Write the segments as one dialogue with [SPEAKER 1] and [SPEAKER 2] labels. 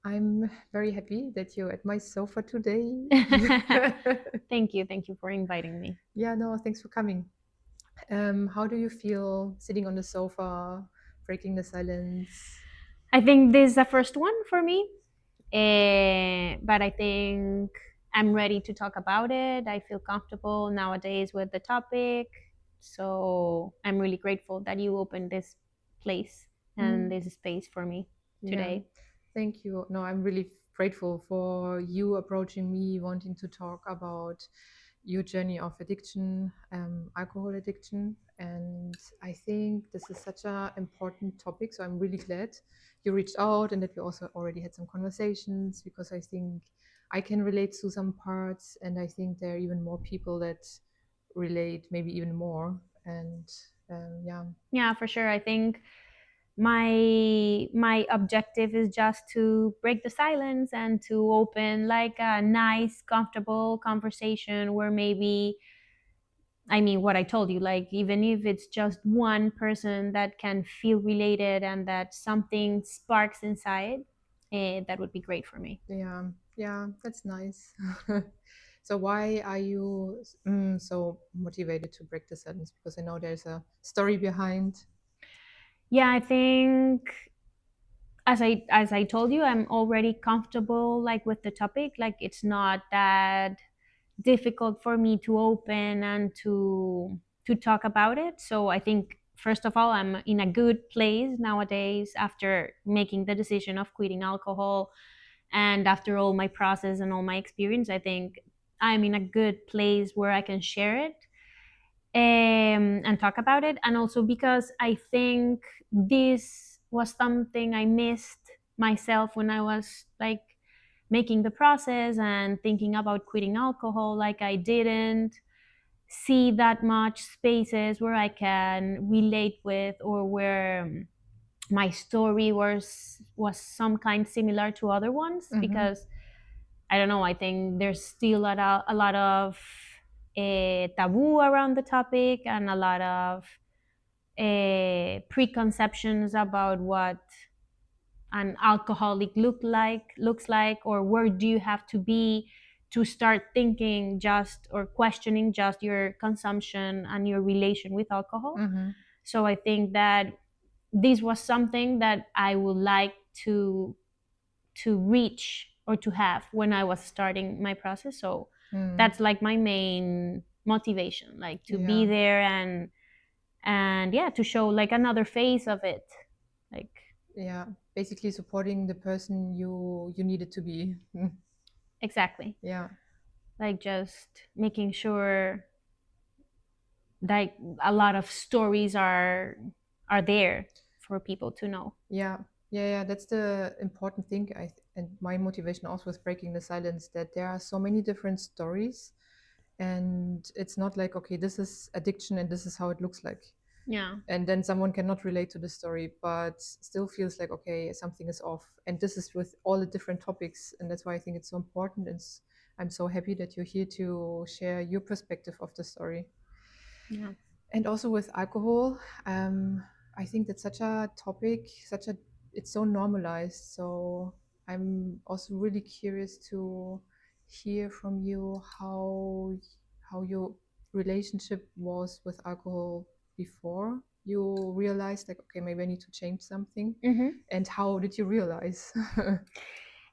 [SPEAKER 1] I'm very happy that you're at my sofa today.
[SPEAKER 2] Thank you. Thank you for inviting me.
[SPEAKER 1] Yeah, no, thanks for coming. How do you feel sitting on the sofa, breaking the silence?
[SPEAKER 2] I think this is the first one for me, but I think I'm ready to talk about it. I feel comfortable nowadays with the topic. So I'm really grateful that you opened this place and
[SPEAKER 1] Mm,
[SPEAKER 2] this space for me
[SPEAKER 1] yeah,
[SPEAKER 2] today.
[SPEAKER 1] thank you. No, I'm really grateful for you approaching me, wanting to talk about your journey of addiction, alcohol addiction. And I think this is such an important topic. So I'm really glad you reached out and that we also already had some conversations because I think I can relate to some parts. And I think there are even more people that relate, maybe even more. And yeah.
[SPEAKER 2] Yeah, for sure. I think my objective is just to break the silence and to open like a nice comfortable conversation where maybe, I mean, what I told you, like even if it's just one person that can feel related and that something sparks inside, that would be great for me.
[SPEAKER 1] Yeah, yeah, that's nice. So why are you so motivated to break the sentence? Because I know there's a story behind.
[SPEAKER 2] Yeah, I think as I told you, I'm already comfortable like with the topic. Like it's not that difficult for me to open and to talk about it. So I think first of all, I'm in a good place nowadays after making the decision of quitting alcohol and after all my process and all my experience. I think I'm in a good place where I can share it and talk about it. And also because I think this was something I missed myself when I was like making the process and thinking about quitting alcohol. Like I didn't see that much spaces where I can relate with or where my story was some kind similar to other ones
[SPEAKER 1] Mm-hmm.
[SPEAKER 2] because I don't know. I think there's still a lot of taboo around the topic and a lot of preconceptions about what an alcoholic looks like, or where do you have to be to start thinking just or questioning just your consumption and your relation with alcohol.
[SPEAKER 1] Mm-hmm.
[SPEAKER 2] So I think that this was something that I would like to reach or to have when I was starting my process. So
[SPEAKER 1] Mm.
[SPEAKER 2] that's like my main motivation, like to be
[SPEAKER 1] Yeah,
[SPEAKER 2] there and yeah, to show like another face of it. Like
[SPEAKER 1] yeah. Basically supporting the person you needed to be.
[SPEAKER 2] exactly.
[SPEAKER 1] Yeah,
[SPEAKER 2] Like just making sure like a lot of stories are there for people to know.
[SPEAKER 1] yeah, yeah, yeah. That's the important thing. And my motivation also with breaking the silence that there are so many different stories, and it's not like okay, this is addiction and this is how it looks like.
[SPEAKER 2] Yeah.
[SPEAKER 1] And then someone cannot relate to the story but still feels like okay, something is off, and this is with all the different topics, and that's why I think it's so important. And I'm so happy that you're here to share your perspective of the story.
[SPEAKER 2] Yeah.
[SPEAKER 1] And also with alcohol, I think that's such a topic, such a it's so normalized. So I'm also really curious to hear from you how your relationship was with alcohol before you realized like okay, maybe I need to change something,
[SPEAKER 2] Hmm.
[SPEAKER 1] and how did you realize?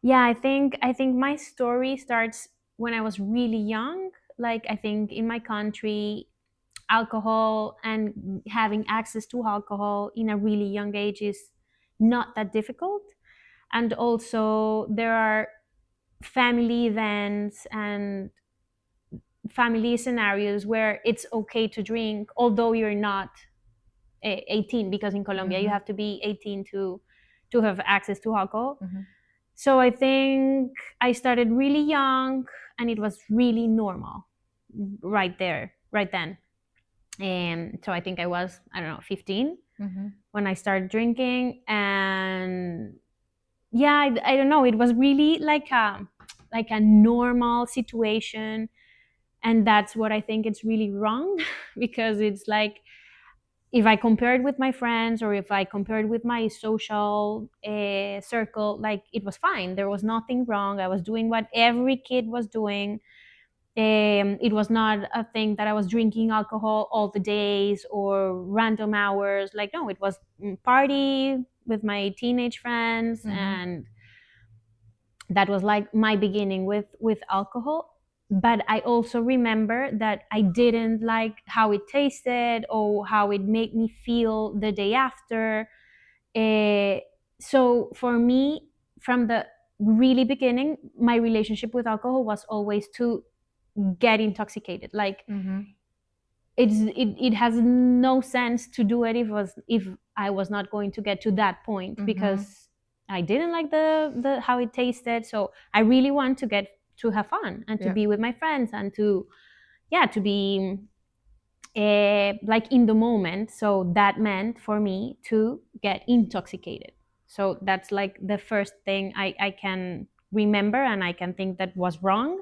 [SPEAKER 2] Yeah, I think my story starts when I was really young. Like I think in my country, alcohol and having access to alcohol in a really young age is not that difficult. And also there are family events and family scenarios where it's okay to drink although you're not 18, because in Colombia you
[SPEAKER 1] Mm-hmm.
[SPEAKER 2] have to be 18 to have access to alcohol.
[SPEAKER 1] Mm-hmm.
[SPEAKER 2] So I think I started really young and it was really normal right there, right then. And so I think I was, I don't know, 15
[SPEAKER 1] Mm-hmm.
[SPEAKER 2] when I started drinking. And yeah, I don't know, it was really like a normal situation. And that's what I think it's really wrong because it's like if I compared with my friends or if I compared with my social circle, like it was fine. There was nothing wrong. I was doing what every kid was doing. It was not a thing that I was drinking alcohol all the days or random hours. Like, no, it was party with my teenage friends. And that was like my beginning with alcohol. But I also remember that I didn't like how it tasted or how it made me feel the day after. Eh, so for me, from the really beginning, my relationship with alcohol was always to get intoxicated. Like, it has no sense to do it if I was not going to get to that point, because I didn't like the how it tasted. So I really want to get to have fun and to
[SPEAKER 1] Yeah.
[SPEAKER 2] be with my friends and to, yeah, to be like in the moment. So that meant for me to get intoxicated. So that's like the first thing I can remember and I can think that was wrong.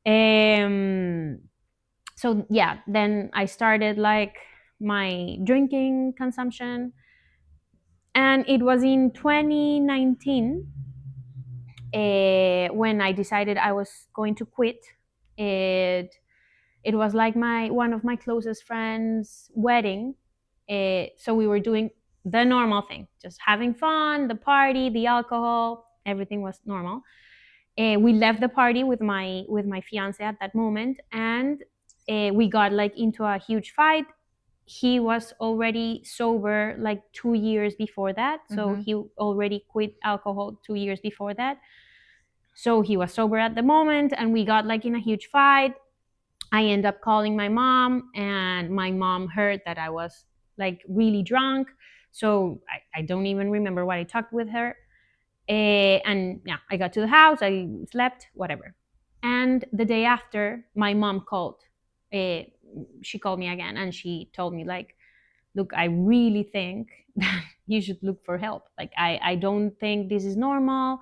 [SPEAKER 2] Um, so yeah, then I started like my drinking consumption, and it was in 2019 when I decided I was going to quit. It was like my one of my closest friends' wedding. So we were doing the normal thing, just having fun, the party, the alcohol, everything was normal. We left the party with my fiance at that moment, and we got like into a huge fight. He was already sober like 2 years before that, so he already quit alcohol 2 years before that. So he was sober at the moment, and we got like in a huge fight. I ended up calling my mom, and my mom heard that I was like really drunk. So I don't even remember what I talked with her. And yeah, I got to the house, I slept, whatever. And the day after, my mom called. Uh, she called me again, and she told me like, "Look, I really think that you should look for help. Like, I don't think this is normal.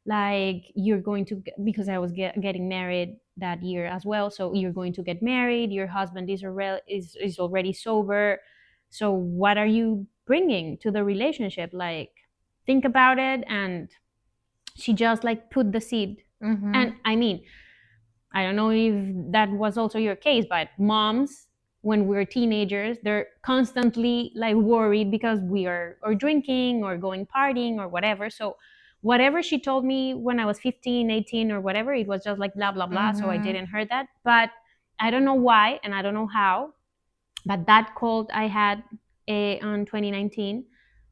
[SPEAKER 2] Like, you're going to because I was getting married that year as well. So you're going to get married. Your husband is already sober. So what are you bringing to the relationship? Like, think about it." And she just like put the seed. And I mean, I don't know if that was also your case, but moms, when we're teenagers, they're constantly like worried because we are or drinking or going partying or whatever. So whatever she told me when I was 15, 18 or whatever, it was just like blah blah blah. So I didn't hear that. But I don't know why and I don't know how, but that call I had on 2019,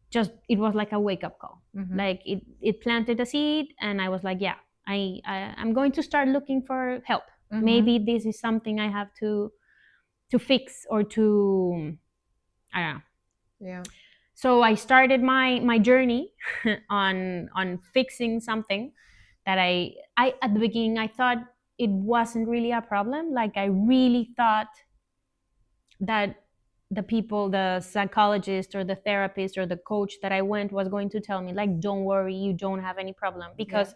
[SPEAKER 2] just it was like a wake up call. Like it planted a seed, and I was like, yeah, I'm going to start looking for help. Maybe this is something I have to fix or to, I don't know.
[SPEAKER 1] Yeah.
[SPEAKER 2] So I started my journey on fixing something that I at the beginning I thought it wasn't really a problem. Like, I really thought that the people, the psychologist or the therapist or the coach that I went was going to tell me like, don't worry, you don't have any problem. Because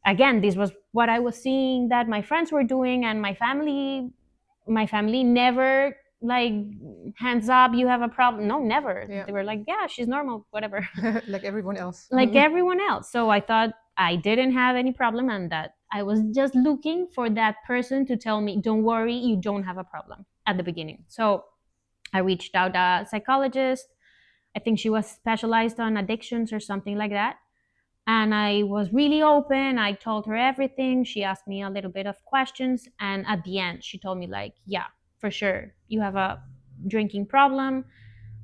[SPEAKER 2] again, this was what I was seeing that my friends were doing, and my family never like, hands up, you have a problem. No, never.
[SPEAKER 1] Yeah.
[SPEAKER 2] They were like, yeah, she's normal, whatever.
[SPEAKER 1] Like everyone else.
[SPEAKER 2] Like everyone else. So I thought I didn't have any problem, and that I was just looking for that person to tell me, don't worry, you don't have a problem at the beginning. So I reached out a psychologist. I think she was specialized on addictions or something like that. And I was really open. I told her everything. She asked me a little bit of questions. And at the end, she told me, like, yeah, for sure, you have a drinking problem.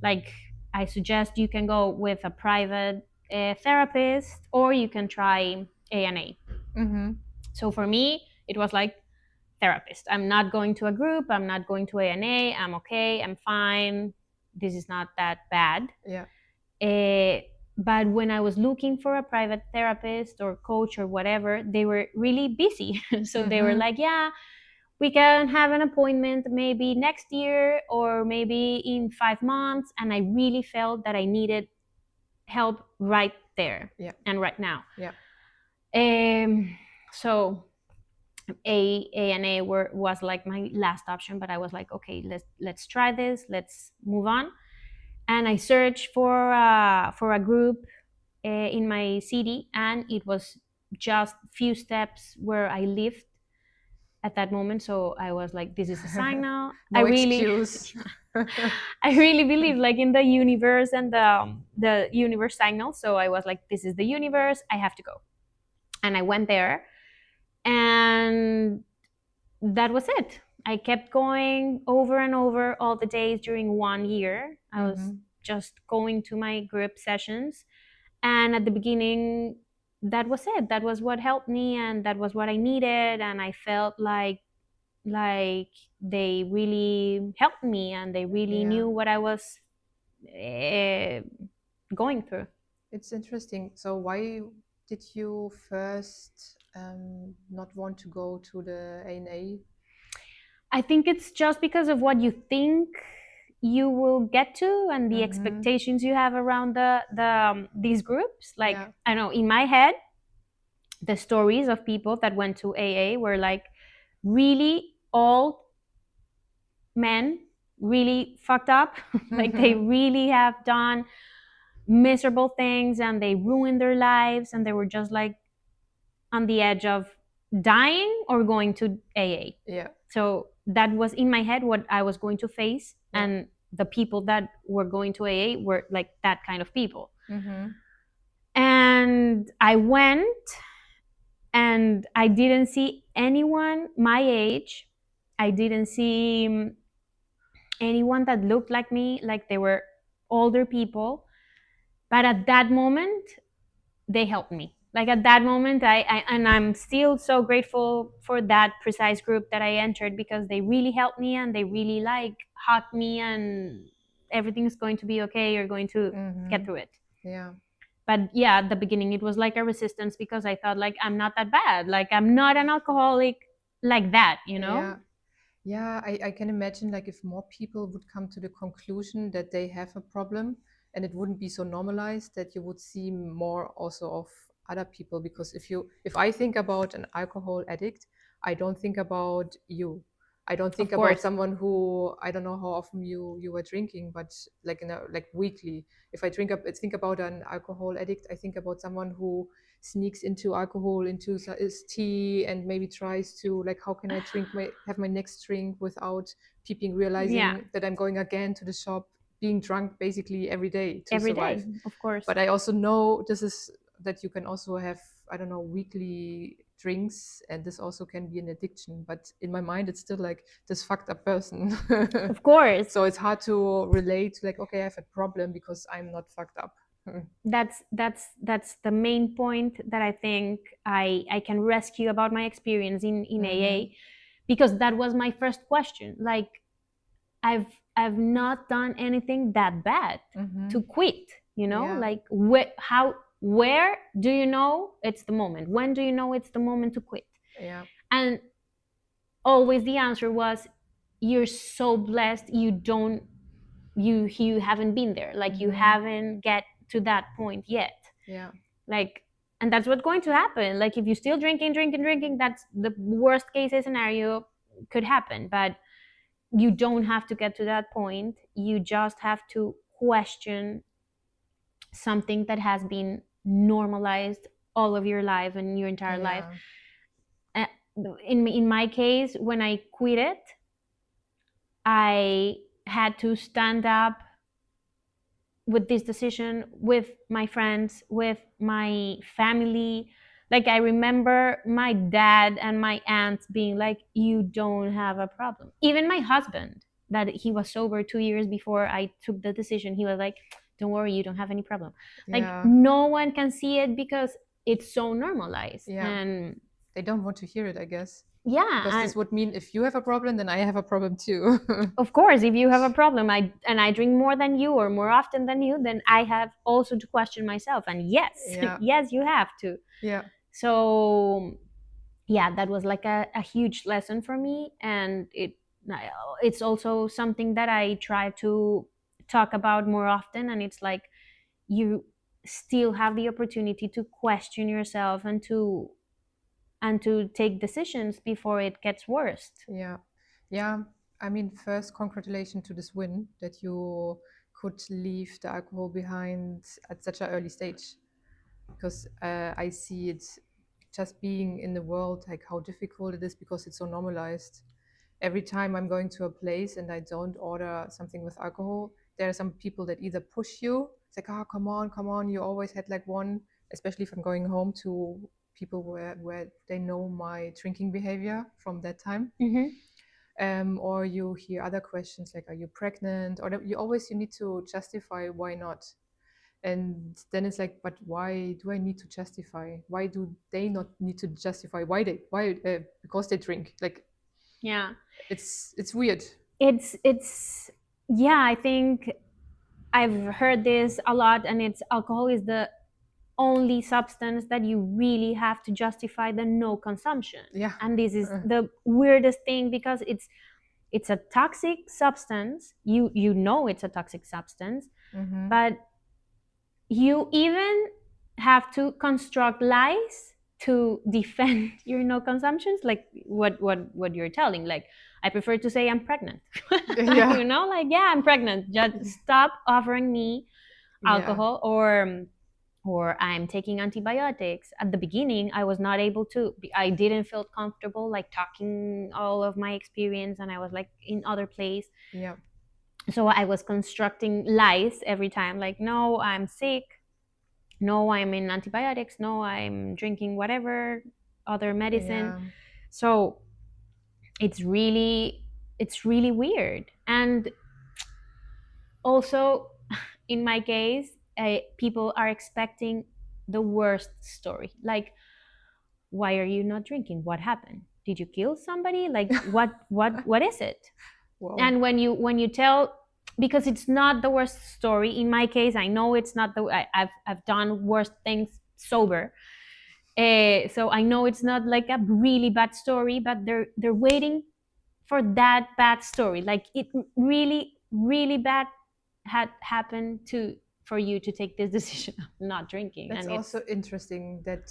[SPEAKER 2] Like, I suggest you can go with a private therapist, or you can try A&A. So for me, it was like, therapist. I'm not going to a group. I'm not going to A&A. I'm okay. I'm fine. This is not that bad.
[SPEAKER 1] Yeah.
[SPEAKER 2] But when I was looking for a private therapist or coach or whatever, they were really busy. So they were like, yeah, we can have an appointment maybe next year or maybe in 5 months. And I really felt that I needed help right there
[SPEAKER 1] Yeah.
[SPEAKER 2] and right now.
[SPEAKER 1] Yeah.
[SPEAKER 2] So was like my last option, but I was like, okay, let's try this, let's move on. And I searched for a group in my city, and it was just few steps where I lived at that moment. So I was like, this is a sign now. I
[SPEAKER 1] No
[SPEAKER 2] really
[SPEAKER 1] excuse.
[SPEAKER 2] I really believe like in the universe and the universe signal. So I was like, this is the universe, I have to go. And I went there, and that was it. I kept going over and over all the days during 1 year. I was
[SPEAKER 1] Hmm.
[SPEAKER 2] just going to my group sessions. And at the beginning, that was it. That was what helped me, and that was what I needed. And I felt like they really helped me, and they really
[SPEAKER 1] Yeah,
[SPEAKER 2] knew what I was uh, going through.
[SPEAKER 1] it's interesting. So why did you first not want to go to the ANA?
[SPEAKER 2] I think it's just because of what you think you will get to, and the
[SPEAKER 1] Mm-hmm.
[SPEAKER 2] expectations you have around these groups. Like,
[SPEAKER 1] Yeah.
[SPEAKER 2] I know in my head, the stories of people that went to AA were like really old men, really fucked up. Like they
[SPEAKER 1] Mm-hmm.
[SPEAKER 2] really have done miserable things, and they ruined their lives, and they were just like on the edge of dying or going to AA.
[SPEAKER 1] Yeah.
[SPEAKER 2] So that was in my head what I was going to face,
[SPEAKER 1] Yeah.
[SPEAKER 2] and the people that were going to AA were like that kind of people.
[SPEAKER 1] Mm-hmm.
[SPEAKER 2] And I went, and I didn't see anyone my age. I didn't see anyone that looked like me, like they were older people. But at that moment, they helped me. Like at that moment, and I'm still so grateful for that precise group that I entered, because they really helped me, and they really like hugged me, and everything's going to be okay. You're going to
[SPEAKER 1] Mm-hmm.
[SPEAKER 2] get through it.
[SPEAKER 1] Yeah.
[SPEAKER 2] But yeah, at the beginning, it was like a resistance, because I thought like I'm not that bad. Like I'm not an alcoholic like that, you know?
[SPEAKER 1] Yeah. Yeah, I can imagine like if more people would come to the conclusion that they have a problem and it wouldn't be so normalized that you would see more also of other people. Because if I think about an alcohol addict, I don't think about you. I don't think
[SPEAKER 2] Of
[SPEAKER 1] about
[SPEAKER 2] course.
[SPEAKER 1] someone who, I don't know how often you were drinking, but like in a like weekly. If I think about an alcohol addict, I think about someone who sneaks into alcohol into his tea and maybe tries to like, how can I have my next drink without people
[SPEAKER 2] Yeah,
[SPEAKER 1] realizing that I'm going again to the shop, being drunk basically every day to
[SPEAKER 2] every day,
[SPEAKER 1] survive.
[SPEAKER 2] of course.
[SPEAKER 1] But I also know this is that you can also have, I don't know, weekly drinks, and this also can be an addiction, but in my mind it's still like this fucked up person.
[SPEAKER 2] Of course.
[SPEAKER 1] So it's hard to relate, like, okay, I have a problem because I'm not fucked up.
[SPEAKER 2] That's the main point that I think I can rescue about my experience in
[SPEAKER 1] Mm-hmm.
[SPEAKER 2] AA, because that was my first question. Like I've I've not done anything that bad
[SPEAKER 1] Mm-hmm.
[SPEAKER 2] to quit, you know?
[SPEAKER 1] Yeah.
[SPEAKER 2] Like where do you know it's the moment? When do you know it's the moment to quit?
[SPEAKER 1] Yeah.
[SPEAKER 2] And always the answer was, you're so blessed, you haven't been there. Like you
[SPEAKER 1] Mm-hmm.
[SPEAKER 2] haven't get to that point yet.
[SPEAKER 1] Yeah.
[SPEAKER 2] Like, and that's what's going to happen. Like if you're still drinking, that's the worst case scenario could happen. But you don't have to get to that point. You just have to question something that has been normalized all of your life and your entire life.
[SPEAKER 1] Yeah.
[SPEAKER 2] Uh, in my case, when I quit it, I had to stand up with this decision, with my friends, with my family. Like I remember my dad and my aunt being like, you don't have a problem. Even my husband, that he was sober 2 years before I took the decision, he was like, don't worry, you don't have any problem. Like
[SPEAKER 1] Yeah.
[SPEAKER 2] no one can see it because it's so normalized.
[SPEAKER 1] Yeah.
[SPEAKER 2] And
[SPEAKER 1] They don't want to hear it, I guess.
[SPEAKER 2] yeah,
[SPEAKER 1] Because
[SPEAKER 2] and
[SPEAKER 1] this would mean if you have a problem, then I have a problem too.
[SPEAKER 2] of course, if you have a problem, I drink more than you or more often than you, then I have also to question myself. And yes,
[SPEAKER 1] Yeah.
[SPEAKER 2] yes, you have to.
[SPEAKER 1] Yeah.
[SPEAKER 2] So yeah, that was like a huge lesson for me, and it's also something that I try to talk about more often. And it's like you still have the opportunity to question yourself and to and to take decisions before it gets worse.
[SPEAKER 1] Yeah. Yeah. I mean, first, congratulations to this win that you could leave the alcohol behind at such an early stage. Because I see it just being in the world, like how difficult it is because it's so normalized. Every time I'm going to a place and I don't order something with alcohol, there are some people that either push you, it's like, oh, come on, you always had like one, especially if I'm going home to people where they know my drinking behavior from that time.
[SPEAKER 2] Mm-hmm.
[SPEAKER 1] Or you hear other questions like, are you pregnant? Or you need to justify why not. And then it's like, but why do I need to justify? Why do they not need to justify why because they drink? Like,
[SPEAKER 2] Yeah,
[SPEAKER 1] it's weird.
[SPEAKER 2] it's yeah, I think I've heard this a lot, and it's alcohol is the only substance that you really have to justify the no consumption.
[SPEAKER 1] Yeah.
[SPEAKER 2] And this is the weirdest thing because it's a toxic substance. You know it's a toxic substance,
[SPEAKER 1] Mm-hmm.
[SPEAKER 2] but you even have to construct lies to defend your no consumptions, like what you're telling. Like, I prefer to say I'm pregnant.
[SPEAKER 1] Yeah.
[SPEAKER 2] Like, yeah, I'm pregnant, just stop offering me
[SPEAKER 1] Yeah.
[SPEAKER 2] alcohol. Or I'm taking antibiotics. At the beginning, I was not able to. I didn't feel comfortable like talking all of my experience, and I was like in other place.
[SPEAKER 1] Yeah.
[SPEAKER 2] So I was constructing lies every time, like, no, I'm sick. No, I'm in antibiotics. No, I'm drinking whatever other medicine.
[SPEAKER 1] Yeah.
[SPEAKER 2] So it's really weird. And also, in my case, people are expecting the worst story. Like, why are you not drinking? What happened? Did you kill somebody? Like, what is it?
[SPEAKER 1] Wow.
[SPEAKER 2] And when you tell, because it's not the worst story. In my case, I know it's not I've done worse things sober. So I know it's not like a really bad story, but they're waiting for that bad story. Like, it really, really bad had happened to for you to take this decision of not drinking.
[SPEAKER 1] That's
[SPEAKER 2] And it's,
[SPEAKER 1] also interesting that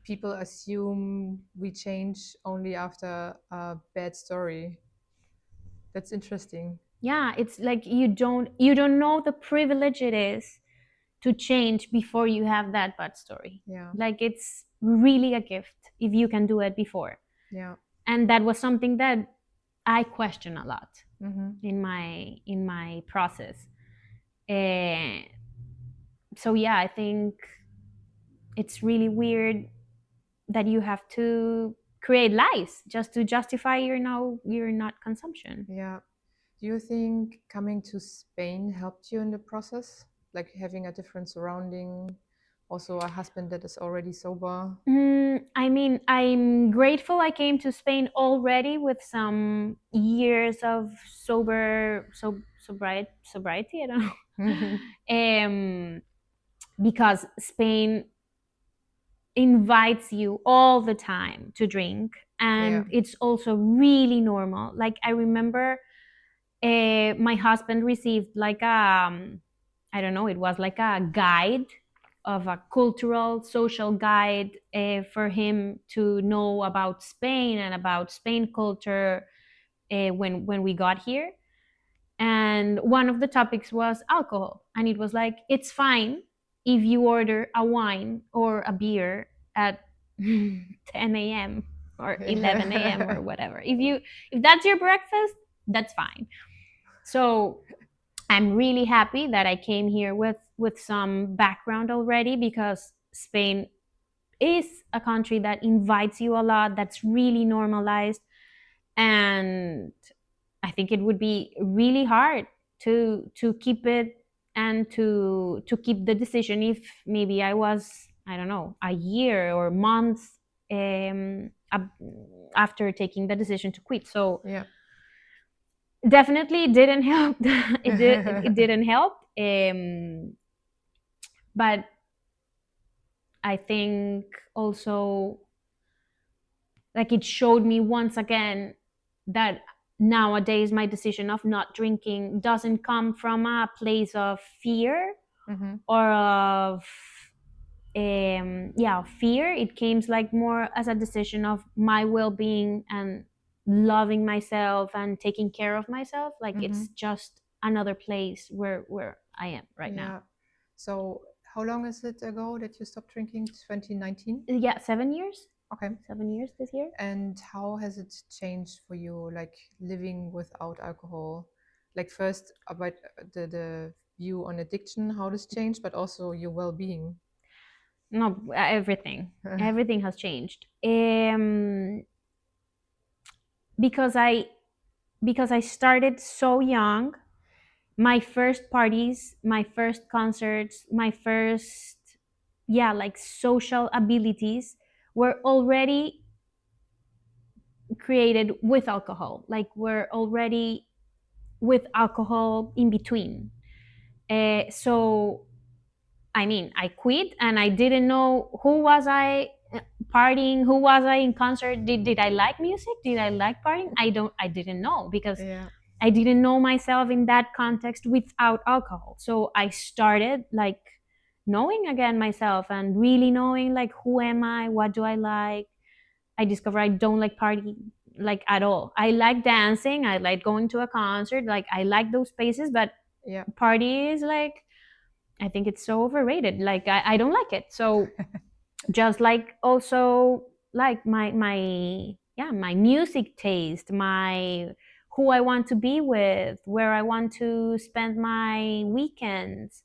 [SPEAKER 1] people assume we change only after a bad story. That's interesting.
[SPEAKER 2] yeah, it's like you don't know the privilege it is to change before you have that bad story.
[SPEAKER 1] Yeah.
[SPEAKER 2] Like, it's really a gift if you can do it before.
[SPEAKER 1] Yeah.
[SPEAKER 2] And that was something that I question a lot
[SPEAKER 1] Mm-hmm.
[SPEAKER 2] in my process. Uh, so yeah, I think it's really weird that you have to create lies just to justify your not consumption.
[SPEAKER 1] Yeah. Do you think coming to Spain helped you in the process? Like having a different surrounding, also a husband that is already sober?
[SPEAKER 2] I mean, I'm grateful I came to Spain already with some years of sobriety. I don't know, because Spain invites you all the time to drink,
[SPEAKER 1] Yeah.
[SPEAKER 2] and it's also really normal. Like, I remember, my husband received like I don't know, it was like a guide of a cultural social guide, for him to know about Spain and about Spain culture, when we got here. And one of the topics was alcohol, and it was like, it's fine if you order a wine or a beer at 10 a.m. or 11 a.m. or whatever. If that's your breakfast, that's fine. So I'm really happy that I came here with some background already, because Spain is a country that invites you a lot, that's really normalized. And I think it would be really hard to keep it, and to keep the decision if maybe I was, I don't know, a year or months, after taking the decision to quit. So
[SPEAKER 1] Yeah.
[SPEAKER 2] definitely it didn't help. It didn't help. But I think also, like, it showed me once again that nowadays my decision of not drinking doesn't come from a place of fear,
[SPEAKER 1] Mm-hmm.
[SPEAKER 2] or of yeah, fear. It came like more as a decision of my well-being and loving myself and taking care of myself. Like it's just another place where I am right now.
[SPEAKER 1] Yeah. So how long is it ago that you stopped drinking? 2019?
[SPEAKER 2] Yeah, 7 years.
[SPEAKER 1] Okay.
[SPEAKER 2] 7 years this year.
[SPEAKER 1] And how has it changed for you, like living without alcohol? Like first about the view on addiction, how this changed, but also your well-being.
[SPEAKER 2] No, everything has changed. Because I started so young. My first parties, my first concerts, my first, yeah, like social abilities were already created with alcohol. Like we're already with alcohol in between. So I mean, I quit and I didn't know who was I partying, who was I in concert. Did I like music? Did I like partying? I didn't know because
[SPEAKER 1] Yeah.
[SPEAKER 2] I didn't know myself in that context without alcohol. So I started like knowing again myself and really knowing like who am I, what do I like. I discovered I don't like partying like at all. I like dancing, I like going to a concert, like I like those spaces, but
[SPEAKER 1] Yeah.
[SPEAKER 2] party is like I think it's so overrated. Like I don't like it. So just like also like my music taste, my who I want to be with, where I want to spend my weekends,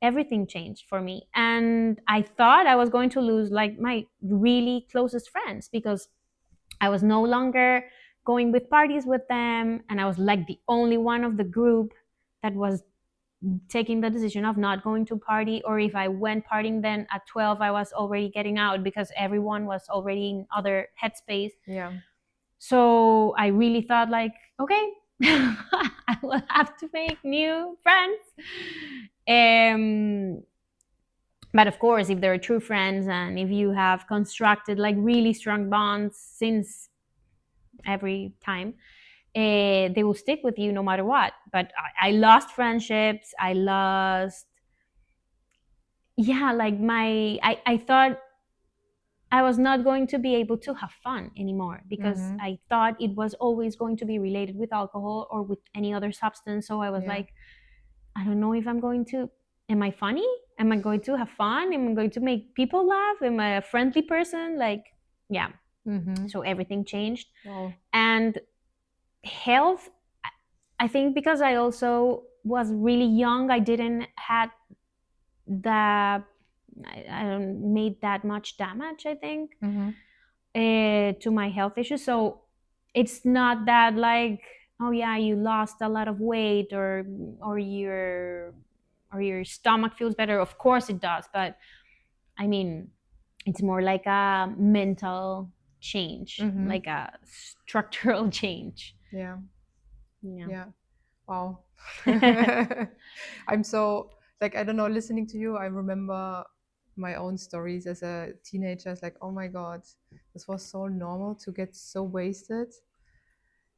[SPEAKER 2] everything changed for me. And I thought I was going to lose like my really closest friends because I was no longer going with parties with them, and I was like the only one of the group that was taking the decision of not going to party, or if I went partying, then at 12 I was already getting out because everyone was already in other headspace.
[SPEAKER 1] Yeah.
[SPEAKER 2] So I really thought like, okay, I will have to make new friends. um but of course, if they're true friends and if you have constructed like really strong bonds since every time, they will stick with you no matter what. But I lost friendships. I lost, yeah, like I thought I was not going to be able to have fun anymore because I thought it was always going to be related with alcohol or with any other substance. So I was
[SPEAKER 1] Yeah.
[SPEAKER 2] like, I don't know if I'm going to. Am I funny? Am I going to have fun? Am I going to make people laugh? Am I a friendly person? Like, yeah. So everything changed.
[SPEAKER 1] Wow.
[SPEAKER 2] And health, I think because I also was really young, I didn't had the I don't made that much damage, I think, to my health issues. So it's not that like, oh yeah, you lost a lot of weight or your or your stomach feels better. Of course it does, but I mean, it's more like a mental change, like a structural change.
[SPEAKER 1] Yeah.
[SPEAKER 2] Yeah.
[SPEAKER 1] Yeah. Wow. I'm so like I don't know, listening to you, I remember my own stories as a teenager. It's like, oh my God, this was so normal to get so wasted.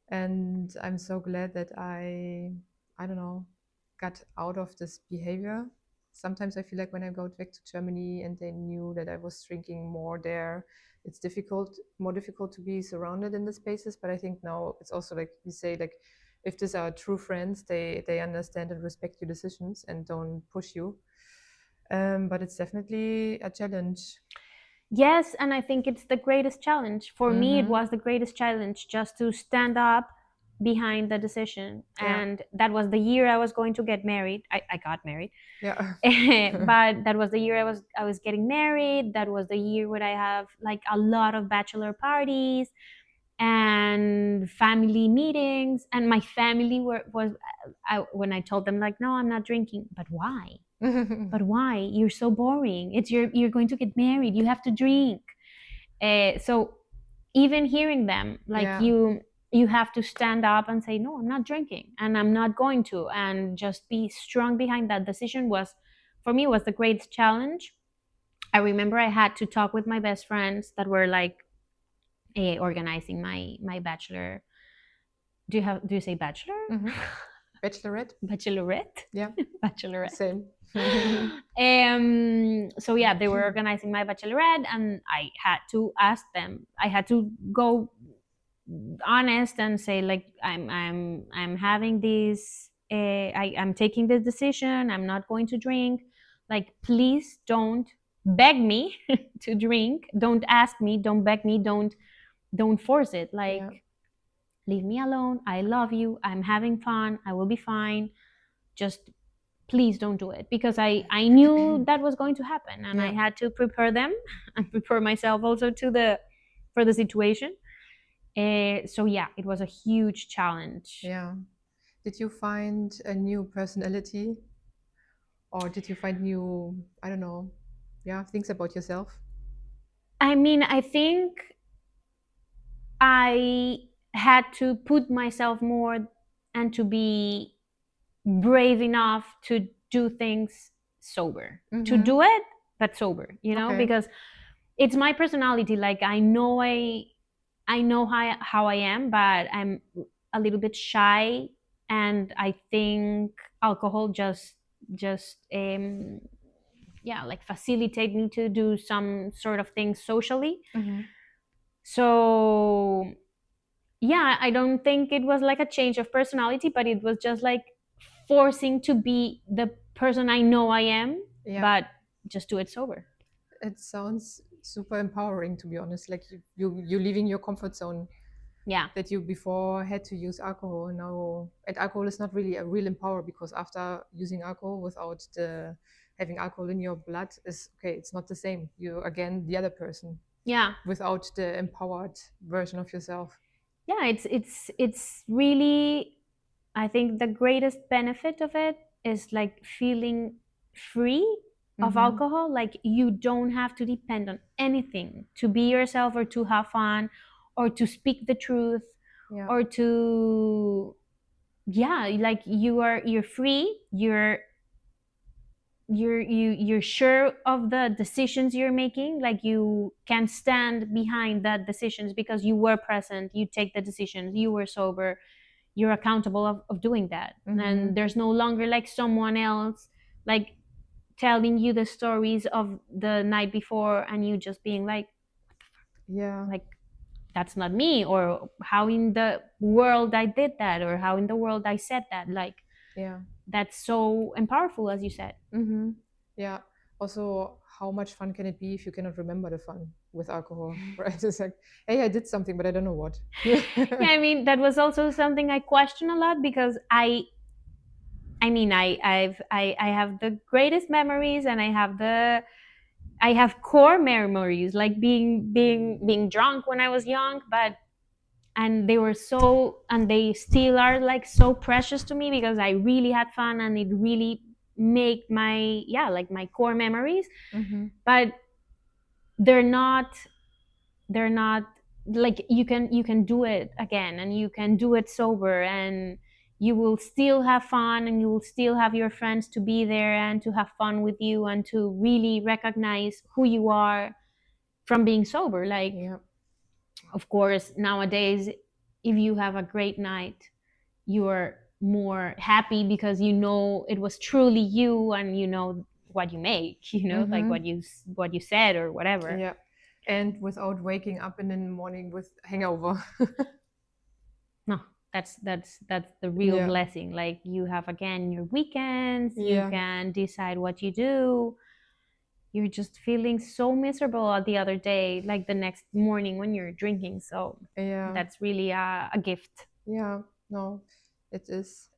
[SPEAKER 1] And I'm so glad that I don't know, got out of this behavior. Sometimes I feel like when I go back to Germany and they knew that I was drinking more there, it's more difficult to be surrounded in the spaces. But I think now it's also like you say, like if these are true friends, they understand and respect your decisions and don't push you. But it's definitely a challenge.
[SPEAKER 2] Yes, and I think it's the greatest challenge. For me, it
[SPEAKER 1] Mm-hmm.
[SPEAKER 2] was the greatest challenge just to stand up behind the decision.
[SPEAKER 1] Yeah.
[SPEAKER 2] And that was the year I was going to get married. I got married.
[SPEAKER 1] Yeah.
[SPEAKER 2] But that was the year I was getting married. That was the year where I have like a lot of bachelor parties and family meetings. And my family was when I told them like, no, I'm not drinking. But why? But why? You're so boring. It's you're going to get married. You have to drink. So even hearing them, like
[SPEAKER 1] Yeah.
[SPEAKER 2] you have to stand up and say, no, I'm not drinking, and I'm not going to, and just be strong behind that decision was, for me, was the greatest challenge. I remember I had to talk with my best friends that were like organizing my bachelor. Do you say bachelor?
[SPEAKER 1] Mm-hmm. Bachelorette.
[SPEAKER 2] Bachelorette.
[SPEAKER 1] Yeah.
[SPEAKER 2] Bachelorette.
[SPEAKER 1] Same.
[SPEAKER 2] So yeah, they were organizing my bachelorette, and I had to ask them. I had to go honest and say like I'm having this. I'm taking this decision. I'm not going to drink. Like, please don't beg me to drink. Don't ask me. Don't beg me. Don't force it.
[SPEAKER 1] Yeah.
[SPEAKER 2] Like, leave me alone. I love you. I'm having fun. I will be fine. Just please don't do it, because I knew that was going to happen, and I
[SPEAKER 1] Yeah.
[SPEAKER 2] had to prepare them and prepare myself also to the for the situation. So yeah, it was a huge challenge.
[SPEAKER 1] Yeah. Did you find a new personality, or did you find new, I don't know, yeah, things about yourself?
[SPEAKER 2] I mean, I think I had to put myself more and to be brave enough to do things sober, to
[SPEAKER 1] Mm-hmm.
[SPEAKER 2] do it but sober, you know,
[SPEAKER 1] Okay.
[SPEAKER 2] because it's my personality. Like, I know how I am, but I'm a little bit shy, and I think alcohol just yeah, like facilitate me to do some sort of things socially.
[SPEAKER 1] Mm-hmm.
[SPEAKER 2] So yeah, I don't think it was like a change of personality, but it was just like forcing to be the person I know I am,
[SPEAKER 1] Yeah.
[SPEAKER 2] but just do it sober.
[SPEAKER 1] It sounds super empowering, to be honest. Like you leaving your comfort zone
[SPEAKER 2] Yeah.
[SPEAKER 1] that you before had to use alcohol now. And alcohol is not really a real empower, because after using alcohol without the having alcohol in your blood is okay, it's not the same. You again the other person
[SPEAKER 2] Yeah.
[SPEAKER 1] without the empowered version of yourself.
[SPEAKER 2] Yeah, it's really, I think the greatest benefit of it is like feeling free of
[SPEAKER 1] Mm-hmm.
[SPEAKER 2] alcohol. Like, you don't have to depend on anything to be yourself or to have fun or to speak the truth
[SPEAKER 1] Yeah.
[SPEAKER 2] or to, yeah, like you're free, you're sure of the decisions you're making. Like, you can stand behind that decisions because you were present, you take the decisions, you were sober, you're accountable of doing that.
[SPEAKER 1] Mm-hmm.
[SPEAKER 2] And there's no longer like someone else like telling you the stories of the night before, and you just being
[SPEAKER 1] Yeah.
[SPEAKER 2] like that's not me, or how in the world I did that, or how in the world I said that. Like,
[SPEAKER 1] Yeah.
[SPEAKER 2] that's so powerful, as you said.
[SPEAKER 1] Mm-hmm. Yeah. Also, how much fun can it be if you cannot remember the fun with alcohol, right? It's like, hey, I did something, but I don't know what.
[SPEAKER 2] Yeah, I mean, that was also something I question a lot, because I mean, I have the greatest memories, and I have core memories, like being drunk when I was young, but and they were so, and they still are like so precious to me, because I really had fun, and it really make my, yeah, like my core memories.
[SPEAKER 1] Mm-hmm.
[SPEAKER 2] But they're not they're not like, you can do it again, and you can do it sober, and you will still have fun, and you will still have your friends to be there and to have fun with you, and to really recognize who you are from being sober. Like,
[SPEAKER 1] Yeah.
[SPEAKER 2] of course, nowadays, if you have a great night, you're more happy because you know it was truly you, and you know what you make, like
[SPEAKER 1] Mm-hmm.
[SPEAKER 2] what you said or whatever.
[SPEAKER 1] Yeah. And without waking up in the morning with hangover.
[SPEAKER 2] No, that's the real
[SPEAKER 1] Yeah.
[SPEAKER 2] blessing. Like, you have again your weekends, you
[SPEAKER 1] Yeah.
[SPEAKER 2] can decide what you do. You're just feeling so miserable the other day, like the next morning when you're drinking. So
[SPEAKER 1] Yeah.
[SPEAKER 2] that's really a gift.
[SPEAKER 1] Yeah. No, it is.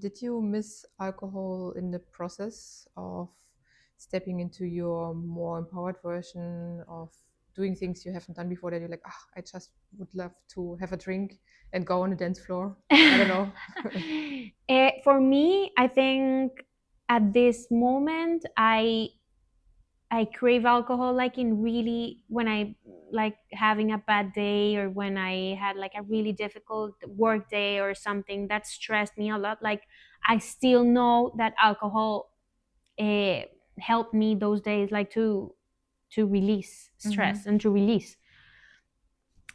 [SPEAKER 1] Did you miss alcohol in the process of stepping into your more empowered version of doing things you haven't done before, that you're like, ah, I just would love to have a drink and go on the dance floor? I don't know.
[SPEAKER 2] For me, I think at this moment, I crave alcohol, like in really, when I like having a bad day, or when I had like a really difficult work day or something that stressed me a lot. Like, I still know that alcohol uh, helped me those days, like to release
[SPEAKER 1] Mm-hmm.
[SPEAKER 2] stress and to release.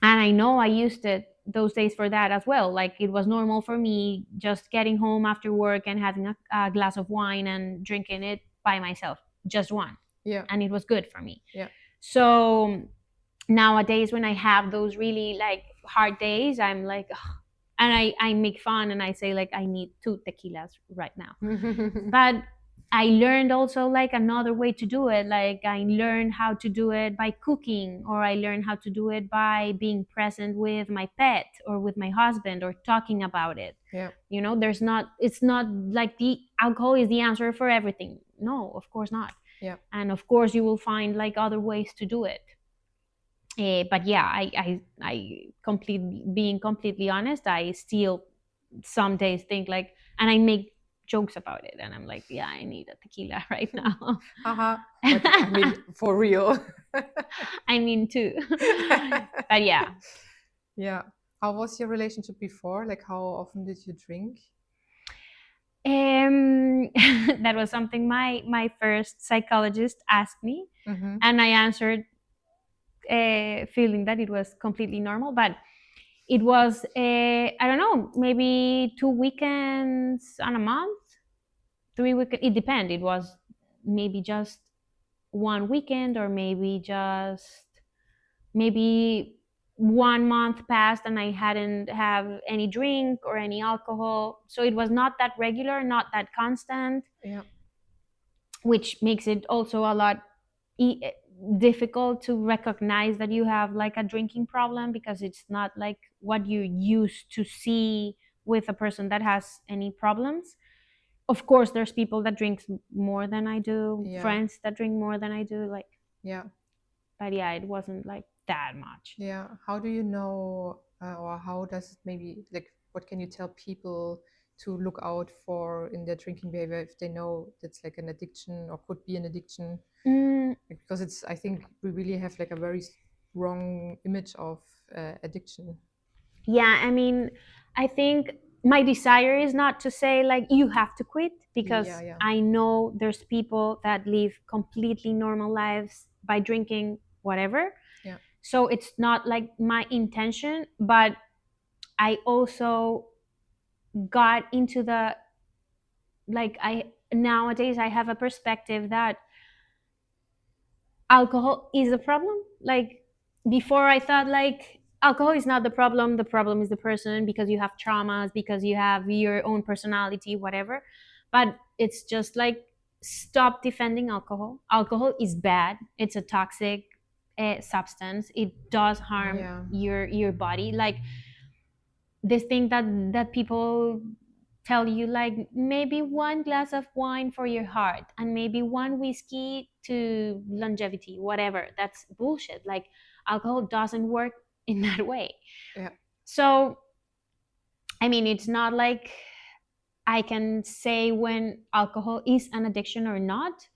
[SPEAKER 2] And I know I used it those days for that as well. Like, it was normal for me just getting home after work and having a glass of wine and drinking it. by myself, just one,
[SPEAKER 1] Yeah.
[SPEAKER 2] and it was good for me.
[SPEAKER 1] Yeah.
[SPEAKER 2] So nowadays when I have those really like hard days, I'm like, ugh, and I make fun and I say like I need 2 tequilas right now. But I learned also like another way to do it. Like I learned how to do it by cooking, or I learned how to do it by being present with my pet or with my husband or talking about it.
[SPEAKER 1] Yeah.
[SPEAKER 2] You know, it's not like the alcohol is the answer for everything. No, of course not.
[SPEAKER 1] Yeah.
[SPEAKER 2] And of course you will find like other ways to do it. But yeah, being completely honest, I still some days think like, and I make jokes about it, and I'm like, yeah, I need a tequila right now.
[SPEAKER 1] Haha. But I mean, for real.
[SPEAKER 2] I mean too. But yeah.
[SPEAKER 1] Yeah. How was your relationship before? Like, how often did you drink?
[SPEAKER 2] That was something my first psychologist asked me,
[SPEAKER 1] Mm-hmm.
[SPEAKER 2] and I answered feeling that it was completely normal. But it was I don't know, maybe 2 weekends on a month, 3 weekends. It depended. It was maybe just one weekend, or maybe 1 month passed and I hadn't have any drink or any alcohol. So it was not that regular, not that constant,
[SPEAKER 1] Yeah.
[SPEAKER 2] which makes it also a lot e- difficult to recognize that you have like a drinking problem, because it's not like what you used to see with a person that has any problems. Of course there's people that drinks more than I do,
[SPEAKER 1] Yeah.
[SPEAKER 2] friends that drink more than I do, like,
[SPEAKER 1] Yeah.
[SPEAKER 2] but yeah, it wasn't like that much.
[SPEAKER 1] Yeah. How do you know, or how does it maybe, like, what can you tell people to look out for in their drinking behavior if they know that's like an addiction or could be an addiction?
[SPEAKER 2] Mm,
[SPEAKER 1] Like, because it's, I think we really have like a very strong image of addiction.
[SPEAKER 2] yeah, I mean, I think my desire is not to say like you have to quit,
[SPEAKER 1] Yeah.
[SPEAKER 2] because
[SPEAKER 1] Yeah.
[SPEAKER 2] I know there's people that live completely normal lives by drinking whatever.
[SPEAKER 1] Yeah.
[SPEAKER 2] So it's not like my intention, but I also got into the, like, I nowadays I have a perspective that alcohol is a problem. Like before I thought like alcohol is not the problem is the person, because you have traumas, because you have your own personality, whatever. But it's just like, stop defending alcohol. Alcohol is bad. It's a toxic substance. It does harm
[SPEAKER 1] Yeah.
[SPEAKER 2] your body. Like this thing that people tell you, like maybe one glass of wine for your heart and maybe one whiskey to longevity, whatever. That's bullshit. Like alcohol doesn't work in that way.
[SPEAKER 1] Yeah.
[SPEAKER 2] So I mean, it's not like I can say when alcohol is an addiction or not.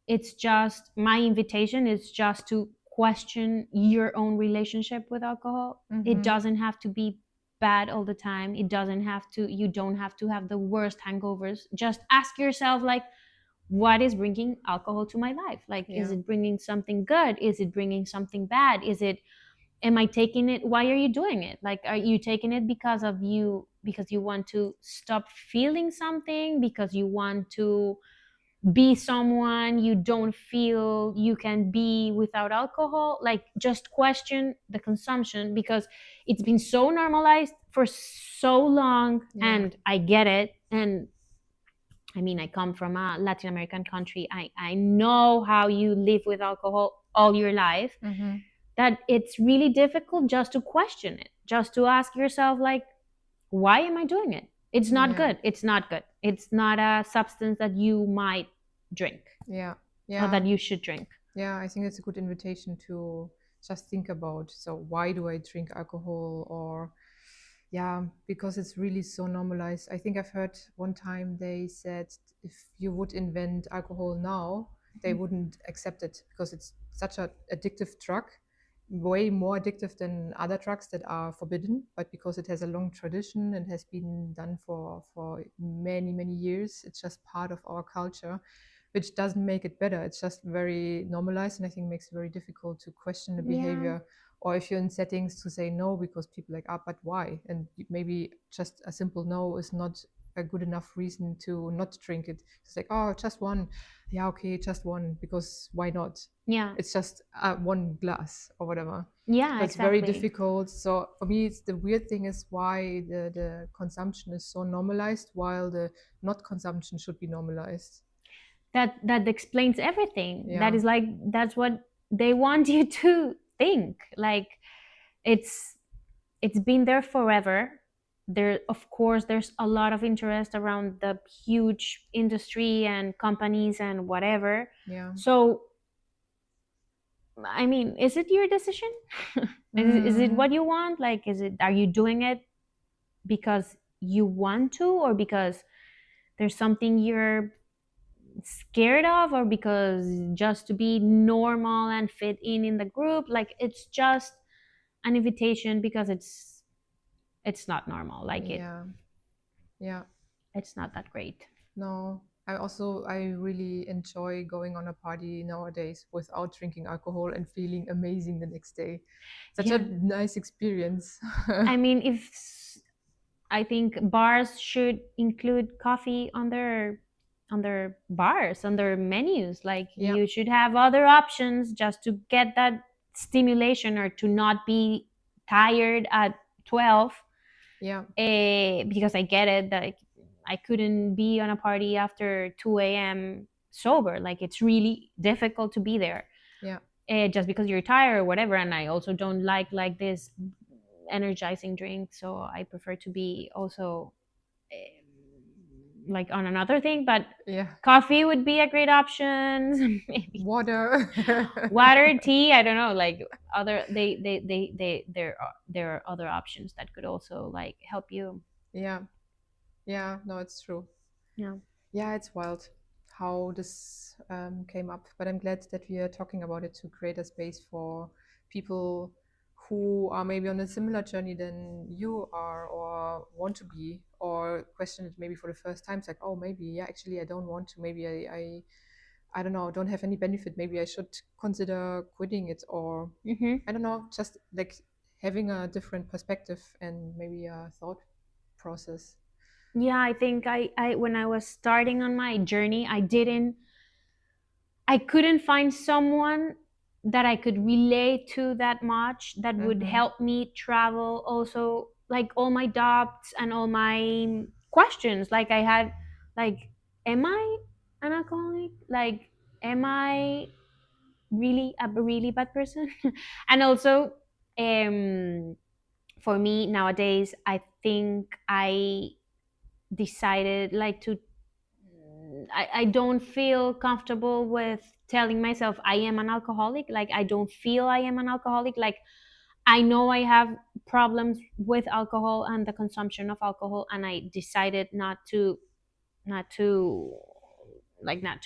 [SPEAKER 2] It's just, my invitation is just to question your own relationship with alcohol. It
[SPEAKER 1] Mm-hmm.
[SPEAKER 2] doesn't have to be bad all the time. It doesn't have to, you don't have to have the worst hangovers. Just ask yourself, like, what is bringing alcohol to my life? Like, is
[SPEAKER 1] Yeah.
[SPEAKER 2] it bringing something good? Is it bringing something bad? Am I taking it? Why are you doing it? Like, are you taking it because you want to stop feeling something, because you want to be someone you don't feel you can be without alcohol? Like, just question the consumption, because it's been so normalized for so long.
[SPEAKER 1] Yeah.
[SPEAKER 2] And I get it. And I mean, I come from a Latin American country. I know how you live with alcohol all your life,
[SPEAKER 1] Mm-hmm.
[SPEAKER 2] that it's really difficult just to question it, just to ask yourself, like, why am I doing it? It's not
[SPEAKER 1] Yeah.
[SPEAKER 2] good. It's not good. It's not a substance that you might drink,
[SPEAKER 1] Yeah.
[SPEAKER 2] or
[SPEAKER 1] Yeah.
[SPEAKER 2] that you should drink.
[SPEAKER 1] Yeah, I think it's a good invitation to just think about, so why do I drink alcohol? Or yeah, because it's really so normalized. I think I've heard one time they said if you would invent alcohol now, they wouldn't accept it because it's such a addictive drug, way more addictive than other drugs that are forbidden. But because it has a long tradition and has been done for many, many years, it's just part of our culture, which doesn't make it better. It's just very normalized, and I think makes it very difficult to question the
[SPEAKER 2] Yeah.
[SPEAKER 1] behavior. Or if you're in settings to say no, because people are like, ah, but why? And maybe just a simple no is not a good enough reason to not drink it. It's like, oh, just one. Yeah, okay, just one, because why not?
[SPEAKER 2] Yeah.
[SPEAKER 1] It's just one glass or whatever.
[SPEAKER 2] Yeah,
[SPEAKER 1] So it's very
[SPEAKER 2] exactly.
[SPEAKER 1] difficult. So for me, it's the weird thing is why the consumption is so normalized while the not consumption should be normalized.
[SPEAKER 2] That explains everything. That
[SPEAKER 1] Yeah.
[SPEAKER 2] is like, that's what they want you to think. Like, it's it's been there forever. There, of course, there's a lot of interest around the huge industry and companies and whatever.
[SPEAKER 1] Yeah.
[SPEAKER 2] So, I mean, is it your decision? Is it
[SPEAKER 1] Mm,
[SPEAKER 2] what you want? Like, is it, are you doing it because you want to, or because there's something you're scared of, or because just to be normal and fit in the group? Like, it's just an invitation because it's not normal. Like,
[SPEAKER 1] yeah. Yeah.
[SPEAKER 2] it's not that great.
[SPEAKER 1] No, I really enjoy going on a party nowadays without drinking alcohol and feeling amazing the next day. Such a
[SPEAKER 2] Yeah.
[SPEAKER 1] nice experience.
[SPEAKER 2] I mean, if I think bars should include coffee on their bars, on their menus. Like,
[SPEAKER 1] Yeah,
[SPEAKER 2] you should have other options just to get that stimulation, or to not be tired at 12.
[SPEAKER 1] yeah,
[SPEAKER 2] Because I get it that I couldn't be on a party after 2 a.m. sober. Like, it's really difficult to be there,
[SPEAKER 1] yeah,
[SPEAKER 2] just because you're tired or whatever. And I also don't like this energizing drink, so I prefer to be also like on another thing. But
[SPEAKER 1] yeah.
[SPEAKER 2] coffee would be a great option. Maybe
[SPEAKER 1] Water.
[SPEAKER 2] water, tea, I don't know, like other, there are other options that could also like help you.
[SPEAKER 1] Yeah, yeah, no, it's true.
[SPEAKER 2] Yeah.
[SPEAKER 1] Yeah, it's wild how this came up, but I'm glad that we are talking about it to create a space for people who are maybe on a similar journey than you are, or want to be, or question it maybe for the first time. It's like, oh, maybe, yeah, actually, I don't want to. Maybe I don't know, don't have any benefit. Maybe I should consider quitting it, or
[SPEAKER 2] Hmm.
[SPEAKER 1] I don't know, just like having a different perspective and maybe a thought process.
[SPEAKER 2] Yeah, I think I when I was starting on my journey, I couldn't find someone that I could relate to that much, that would
[SPEAKER 1] Mm-hmm.
[SPEAKER 2] help me travel also, like all my doubts and all my questions. Like, I had, like, am I an alcoholic? Like, am I really a really bad person? And also, um for me nowadays, I think I decided like to, I don't feel comfortable with telling myself I am an alcoholic. Like, I don't feel I am an alcoholic. Like, I know I have problems with alcohol and the consumption of alcohol, and I decided not to not to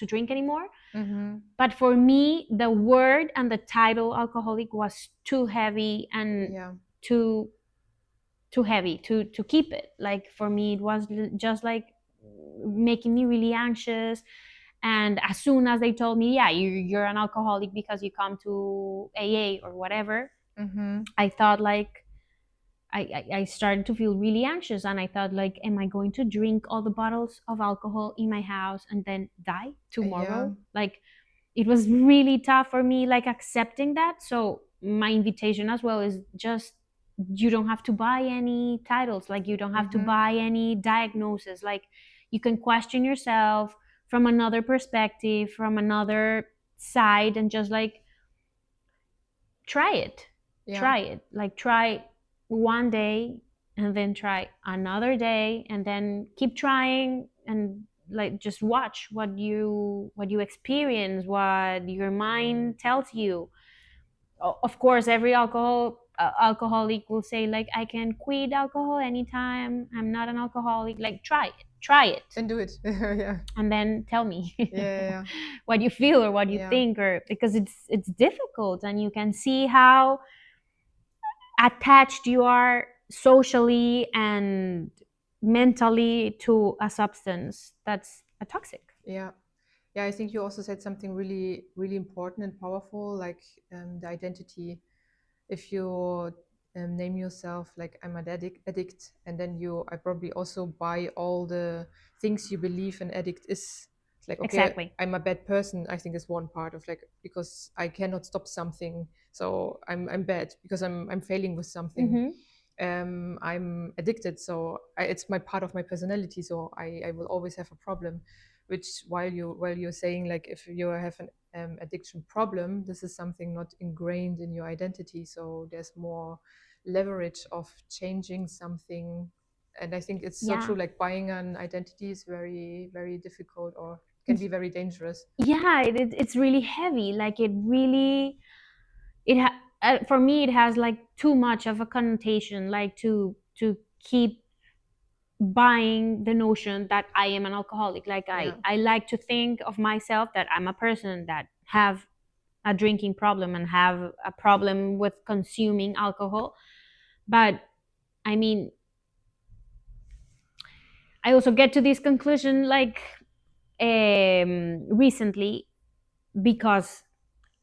[SPEAKER 2] drink anymore.
[SPEAKER 1] Mm-hmm.
[SPEAKER 2] But for me, the word and the title alcoholic was too heavy, and
[SPEAKER 1] Yeah.
[SPEAKER 2] too too heavy to keep it. Like, for me, it was just like making me really anxious. And as soon as they told me, yeah, you're an alcoholic because you come to AA or whatever,
[SPEAKER 1] Mm-hmm.
[SPEAKER 2] I thought like, I started to feel really anxious, and I thought like, am I going to drink all the bottles of alcohol in my house and then die
[SPEAKER 1] Yeah.
[SPEAKER 2] tomorrow? Like, it was really tough for me, like, accepting that. So my invitation as well is just, you don't have to buy any titles, like, you don't have to
[SPEAKER 1] Mm-hmm.
[SPEAKER 2] buy any diagnosis. Like, you can question yourself from another perspective, from another side, and just like try it.
[SPEAKER 1] Yeah.
[SPEAKER 2] Try it. Like, try one day, and then try another day, and then keep trying, and like just watch what you experience, what your mind tells you. Of course, every alcoholic will say like, I can quit alcohol anytime, I'm not an alcoholic. Like, try it,
[SPEAKER 1] Then do it. Yeah.
[SPEAKER 2] and then tell me
[SPEAKER 1] Yeah.
[SPEAKER 2] what you feel or what you
[SPEAKER 1] Yeah.
[SPEAKER 2] think. Or because it's difficult, and you can see how attached you are socially and mentally to a substance that's a toxic.
[SPEAKER 1] Yeah. Yeah. I think you also said something really, really important and powerful, like the identity. If you name yourself like I'm an addict, and then I probably also buy all the things you believe an addict is. It's like, okay,
[SPEAKER 2] Exactly.
[SPEAKER 1] I'm a bad person, I think is one part of like, because I cannot stop something, so I'm bad because I'm failing with something.
[SPEAKER 2] Mm-hmm.
[SPEAKER 1] I'm addicted, so it's my part of my personality, so I will always have a problem. Which, while you're saying like, if you have an addiction problem, this is something not ingrained in your identity, so there's more leverage of changing something. And I think it's so
[SPEAKER 2] Yeah.
[SPEAKER 1] true, like buying an identity is very, very difficult, or can be very dangerous.
[SPEAKER 2] Yeah, it's really heavy. Like it really, for me it has like too much of a connotation, like to keep buying the notion that I am an alcoholic. Like
[SPEAKER 1] Yeah,
[SPEAKER 2] I like to think of myself that I'm a person that have a drinking problem and have a problem with consuming alcohol. But I mean, I also get to this conclusion like recently, because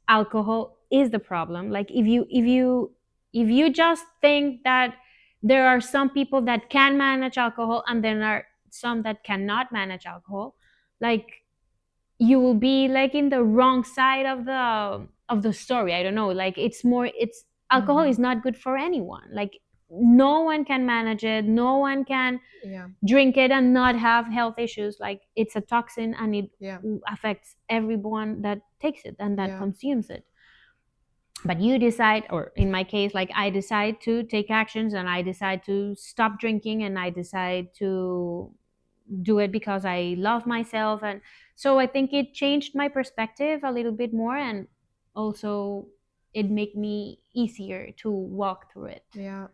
[SPEAKER 2] alcohol is the problem. Like if you just think that there are some people that can manage alcohol and there are some that cannot manage alcohol, like you will be like in the wrong side of the story. I don't know, like it's alcohol
[SPEAKER 1] hmm,
[SPEAKER 2] is not good for anyone. Like no one can manage it, no one can
[SPEAKER 1] yeah,
[SPEAKER 2] drink it and not have health issues. Like it's a toxin and it
[SPEAKER 1] yeah,
[SPEAKER 2] affects everyone that takes it and that
[SPEAKER 1] yeah,
[SPEAKER 2] consumes it. But you decide, or in my case, like I decide to take actions and I decide to stop drinking and I decide to do it because I love myself. And so I think it changed my perspective a little bit more, and also it made me easier to walk through it.
[SPEAKER 1] yeah.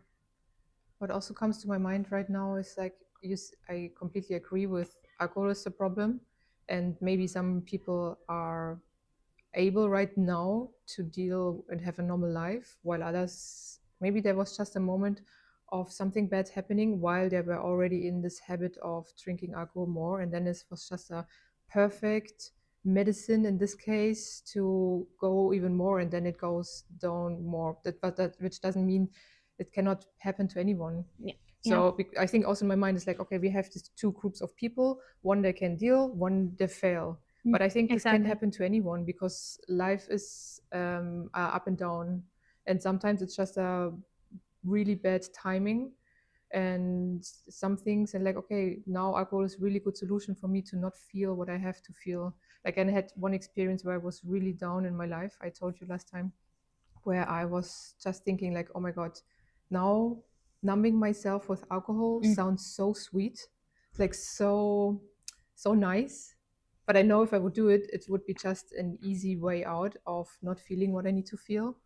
[SPEAKER 1] What also comes to my mind right now is like, I completely agree with alcohol is the problem, and maybe some people are able right now to deal and have a normal life, while others, maybe there was just a moment of something bad happening while they were already in this habit of drinking alcohol more, and then it was just a perfect medicine in this case to go even more, and then it goes down more. But that, which doesn't mean it cannot happen to anyone.
[SPEAKER 2] Yeah. Yeah.
[SPEAKER 1] So I think also in my mind is like, okay, we have these two groups of people, one they can deal, one they fail. But I think this can
[SPEAKER 2] Exactly.
[SPEAKER 1] happen to anyone because life is up and down, and sometimes it's just a really bad timing. And some things, and like, okay, now alcohol is really good solution for me to not feel what I have to feel. Like, I had one experience where I was really down in my life. I told you last time, where I was just thinking like, oh my god, now numbing myself with alcohol
[SPEAKER 2] Mm.
[SPEAKER 1] sounds so sweet, like so nice. But I know if I would do it, it would be just an easy way out of not feeling what I need to feel.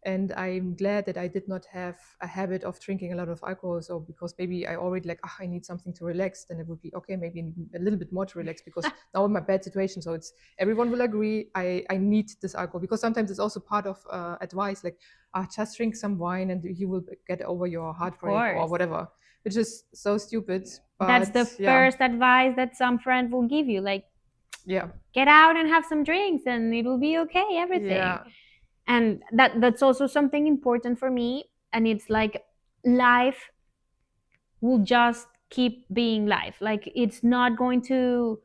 [SPEAKER 1] And I'm glad that I did not have a habit of drinking a lot of alcohol. So because maybe I already like, I need something to relax, then it would be okay, maybe a little bit more to relax, because now I'm in a bad situation. So it's, everyone will agree I need this alcohol, because sometimes it's also part of advice, like, just drink some wine and you will get over your
[SPEAKER 2] Of
[SPEAKER 1] heartbreak or
[SPEAKER 2] course.
[SPEAKER 1] whatever, which is so stupid.
[SPEAKER 2] That's
[SPEAKER 1] But
[SPEAKER 2] the
[SPEAKER 1] yeah,
[SPEAKER 2] first advice that some friend will give you. Like,
[SPEAKER 1] yeah,
[SPEAKER 2] get out and have some drinks and it'll be okay, everything.
[SPEAKER 1] yeah,
[SPEAKER 2] And that's also something important for me. And it's like life will just keep being life. Like it's not going to,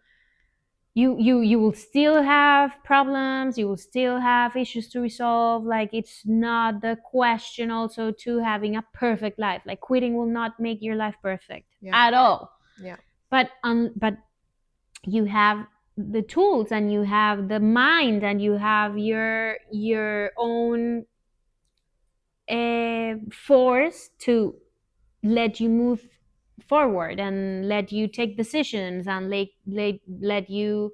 [SPEAKER 2] you will still have problems, you will still have issues to resolve. Like it's not the question also to having a perfect life. Like quitting will not make your life perfect
[SPEAKER 1] yeah,
[SPEAKER 2] at all.
[SPEAKER 1] yeah,
[SPEAKER 2] But you have the tools and you have the mind and you have your own force to let you move forward and let you take decisions and let you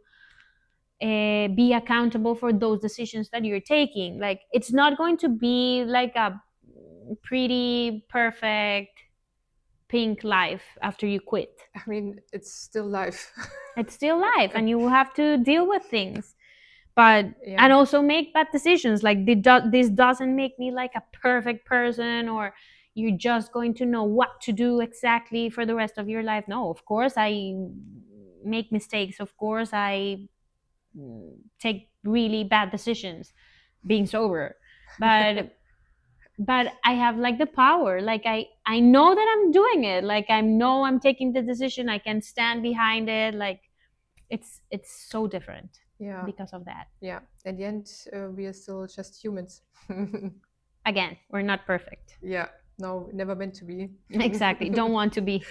[SPEAKER 2] be accountable for those decisions that you're taking. Like it's not going to be like a pretty perfect pink life after you quit.
[SPEAKER 1] I mean, it's still life.
[SPEAKER 2] It's still life and you will have to deal with things, but
[SPEAKER 1] Yeah,
[SPEAKER 2] and also make bad decisions. Like this doesn't make me like a perfect person, or you're just going to know what to do exactly for the rest of your life. No, of course I make mistakes, of course I take really bad decisions being sober, but but I have like the power. Like I know that I'm doing it. Like I know I'm taking the decision. I can stand behind it. Like it's so different
[SPEAKER 1] Yeah,
[SPEAKER 2] because of that.
[SPEAKER 1] yeah. In the end, we are still just humans.
[SPEAKER 2] Again, we're not perfect.
[SPEAKER 1] Yeah, no, never meant to be.
[SPEAKER 2] Exactly. Don't want to be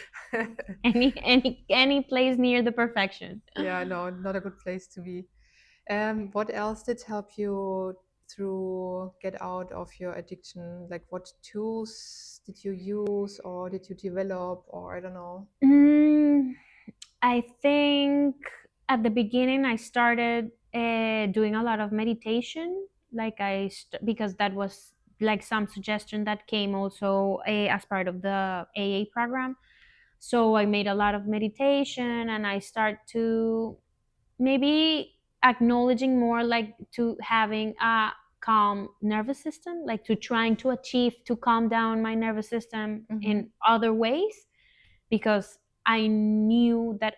[SPEAKER 2] any place near the perfection.
[SPEAKER 1] Yeah, no, not a good place to be. What else did help you through get out of your addiction? Like, what tools did you use, or did you develop, or I don't know.
[SPEAKER 2] Mm, I think at the beginning I started doing a lot of meditation. Like because that was like some suggestion that came also as part of the AA program. So I made a lot of meditation, and I start to maybe acknowledging more, like to having a calm nervous system, like to trying to achieve to calm down my nervous system
[SPEAKER 1] Mm-hmm.
[SPEAKER 2] in other ways, because I knew that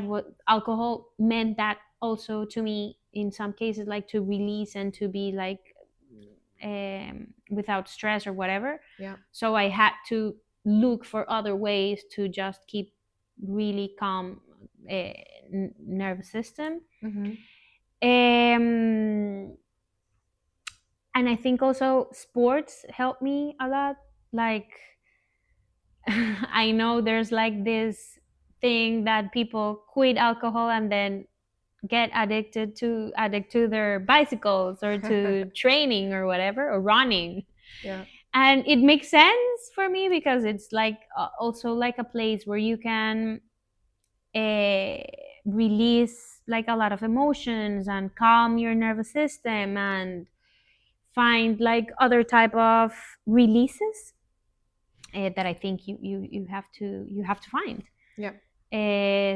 [SPEAKER 2] what alcohol meant that also to me in some cases, like to release and to be like without stress or whatever.
[SPEAKER 1] Yeah.
[SPEAKER 2] So I had to look for other ways to just keep really calm uh, nervous system.
[SPEAKER 1] Mm-hmm.
[SPEAKER 2] Um, and I think also sports help me a lot. Like I know there's like this thing that people quit alcohol and then get addict to their bicycles or to training or whatever, or running.
[SPEAKER 1] Yeah.
[SPEAKER 2] And it makes sense for me because it's like also like a place where you can uh, release like a lot of emotions and calm your nervous system and find like other type of releases that I think you have to find.
[SPEAKER 1] Yeah.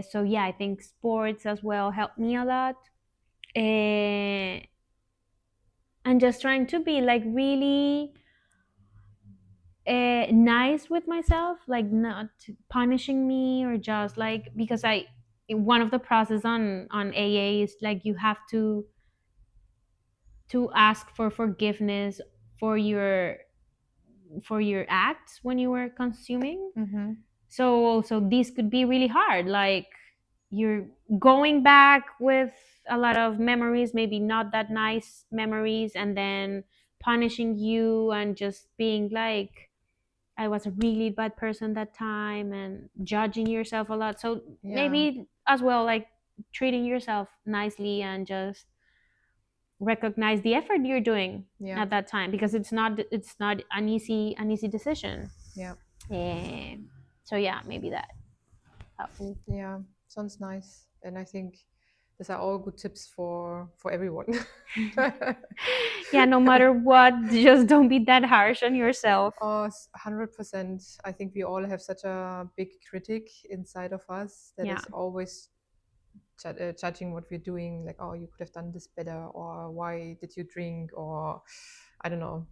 [SPEAKER 2] So yeah, I think sports as well helped me a lot. Uh, and just trying to be like really nice with myself, like not punishing me, or just like because I one of the process on AA is like you have to ask for forgiveness for your acts when you were consuming.
[SPEAKER 1] Mm-hmm.
[SPEAKER 2] So also this could be really hard, like you're going back with a lot of memories, maybe not that nice memories, and then punishing you and just being like I was a really bad person that time, and judging yourself a lot. So
[SPEAKER 1] Yeah.
[SPEAKER 2] maybe as well, like treating yourself nicely and just recognize the effort you're doing
[SPEAKER 1] Yeah.
[SPEAKER 2] at that time, because it's not an easy decision.
[SPEAKER 1] Yeah.
[SPEAKER 2] Eh, so yeah, maybe that helped me.
[SPEAKER 1] Yeah. Sounds nice. And I think these are all good tips for everyone.
[SPEAKER 2] Yeah, no matter what, just don't be that harsh on yourself.
[SPEAKER 1] Oh, 100%. I think we all have such a big critic inside of us that
[SPEAKER 2] Yeah.
[SPEAKER 1] is always judging what we're doing. Like, oh, you could have done this better, or why did you drink, or I don't know.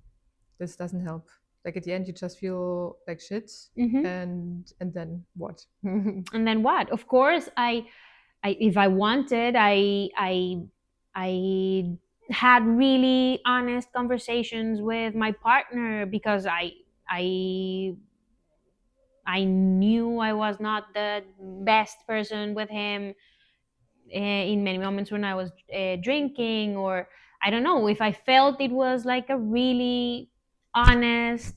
[SPEAKER 1] This doesn't help. Like at the end, you just feel like shit,
[SPEAKER 2] Hmm.
[SPEAKER 1] and then what?
[SPEAKER 2] And then what? Of course, I if I wanted, I had really honest conversations with my partner, because I I knew I was not the best person with him in many moments when I was drinking, or I don't know if I felt it was like a really honest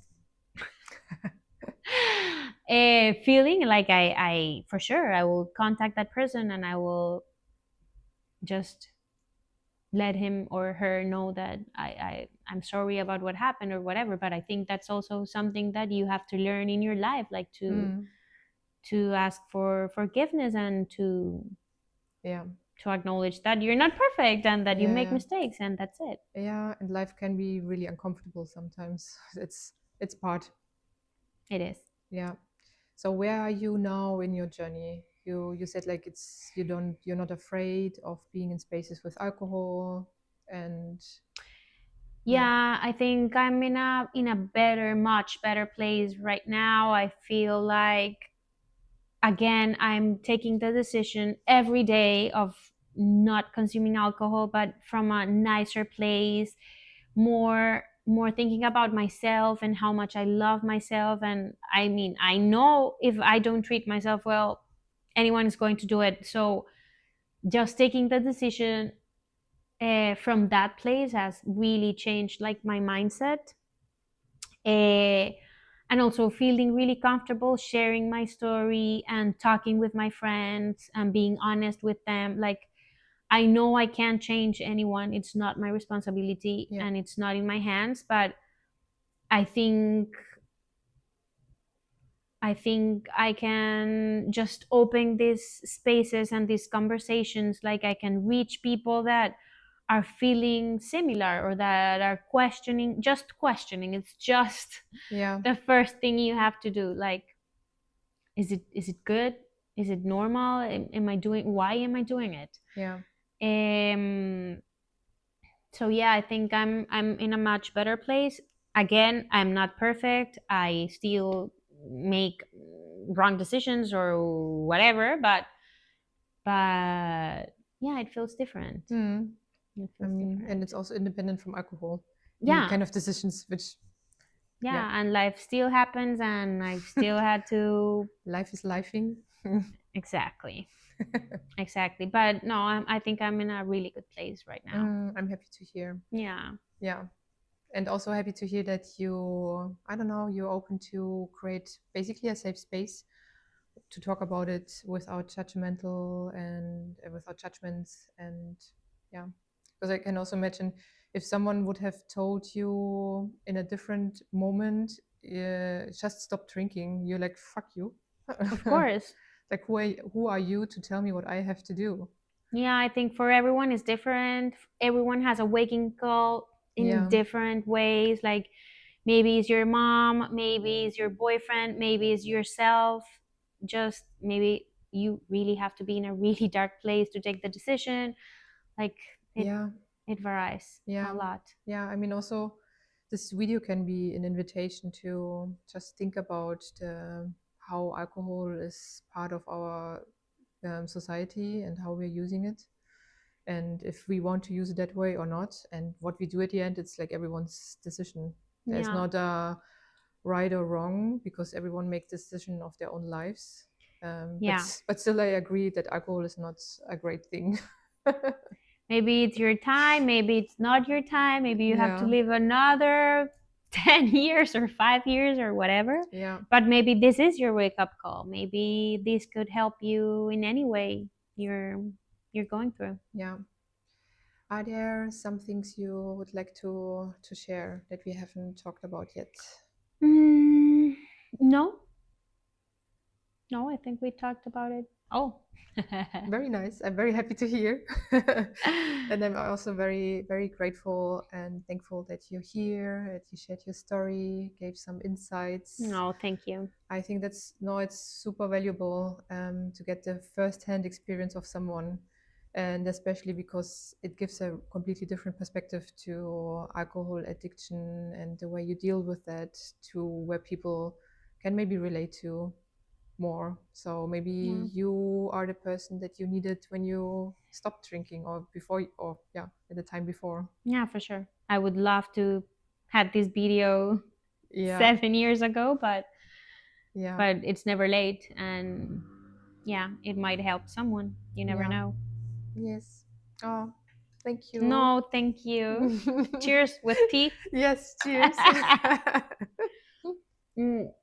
[SPEAKER 2] feeling. Like I for sure I will contact that person, and I will just let him or her know that I'm sorry about what happened or whatever. But I think that's also something that you have to learn in your life, like
[SPEAKER 1] Mm,
[SPEAKER 2] to ask for forgiveness, and
[SPEAKER 1] yeah,
[SPEAKER 2] to acknowledge that you're not perfect and that you
[SPEAKER 1] yeah,
[SPEAKER 2] make
[SPEAKER 1] yeah,
[SPEAKER 2] mistakes, and that's it.
[SPEAKER 1] yeah. And life can be really uncomfortable sometimes. It's part.
[SPEAKER 2] It is.
[SPEAKER 1] Yeah. So where are you now in your journey? You said like you're not afraid of being in spaces with alcohol, and yeah.
[SPEAKER 2] Yeah, I think I'm in a better, much better place right now. I feel like again I'm taking the decision every day of not consuming alcohol, but from a nicer place, more. more thinking about myself and how much I love myself. And I mean, I know if I don't treat myself well, anyone is going to do it. So just taking the decision from that place has really changed like my mindset. uh, and also feeling really comfortable sharing my story and talking with my friends and being honest with them. Like, I know I can't change anyone, it's not my responsibility
[SPEAKER 1] Yeah.
[SPEAKER 2] and it's not in my hands, but I think I can just open these spaces and these conversations. Like, I can reach people that are feeling similar or that are questioning, just questioning. It's just
[SPEAKER 1] Yeah.
[SPEAKER 2] the first thing you have to do. Like, is it good? Is it normal? Am I doing, why am I doing it?
[SPEAKER 1] Yeah.
[SPEAKER 2] Um so yeah, I think I'm in a much better place. Again, I'm not perfect. I still make wrong decisions or whatever, but yeah, it feels different.
[SPEAKER 1] Mm.
[SPEAKER 2] It
[SPEAKER 1] I
[SPEAKER 2] feels
[SPEAKER 1] mean, and
[SPEAKER 2] different.
[SPEAKER 1] it's also independent from alcohol. You make
[SPEAKER 2] Yeah,
[SPEAKER 1] kind of decisions which, yeah,
[SPEAKER 2] yeah, and life still happens, and I've still had to.
[SPEAKER 1] life is lifing.
[SPEAKER 2] Exactly, exactly. But no, I think I'm in a really good place right now.
[SPEAKER 1] I'm happy to hear.
[SPEAKER 2] Yeah,
[SPEAKER 1] Yeah. And also happy to hear that you, I don't know, you're open to create basically a safe space to talk about it without judgmental and without judgments. And yeah, because I can also imagine if someone would have told you in a different moment, just stop drinking, you're like, fuck you.
[SPEAKER 2] of course.
[SPEAKER 1] Like, who are you to tell me what I have to do?
[SPEAKER 2] Yeah, I think for everyone is different. Everyone has a waking call in
[SPEAKER 1] Yeah.
[SPEAKER 2] different ways. Like, maybe it's your mom, maybe it's your boyfriend, maybe it's yourself. Just maybe you really have to be in a really dark place to take the decision. Like,
[SPEAKER 1] Yeah.
[SPEAKER 2] it varies a
[SPEAKER 1] Yeah.
[SPEAKER 2] lot.
[SPEAKER 1] Yeah. I mean, also, this video can be an invitation to just think about how alcohol is part of our society and how we're using it. And if we want to use it that way or not, and what we do at the end, it's like everyone's decision. There's
[SPEAKER 2] Yeah.
[SPEAKER 1] not a right or wrong because everyone makes decision of their own lives.
[SPEAKER 2] Yeah.
[SPEAKER 1] But still, I agree that alcohol is not a great thing.
[SPEAKER 2] Maybe it's your time, maybe it's not your time, maybe you have to
[SPEAKER 1] Yeah,
[SPEAKER 2] live another 10 years or 5 years or whatever.
[SPEAKER 1] yeah,
[SPEAKER 2] But maybe this is your wake up call. Maybe this could help you in any way you're you're going through.
[SPEAKER 1] yeah. Are there some things you would like to share that we haven't talked about yet?
[SPEAKER 2] Mm, no, no, I think we talked about it. Oh.
[SPEAKER 1] Very nice. I'm very happy to hear. And I'm also very, very grateful and thankful that you're here, that you shared your story, gave some insights.
[SPEAKER 2] No, thank you.
[SPEAKER 1] I think that's no, it's super valuable to get the first-hand experience of someone, and especially because it gives a completely different perspective to alcohol addiction and the way you deal with that, to where people can maybe relate to more. So maybe
[SPEAKER 2] Yeah.
[SPEAKER 1] you are the person that you needed when you stopped drinking, or before, or yeah, at the time before.
[SPEAKER 2] Yeah, for sure. I would love to had this video
[SPEAKER 1] Yeah,
[SPEAKER 2] 7 years ago,
[SPEAKER 1] yeah,
[SPEAKER 2] but it's never late, and yeah, it might help someone. You never
[SPEAKER 1] yeah.
[SPEAKER 2] know.
[SPEAKER 1] Yes. Oh, thank you.
[SPEAKER 2] No, thank you. Cheers with teeth.
[SPEAKER 1] Yes, cheers.
[SPEAKER 2] Mm.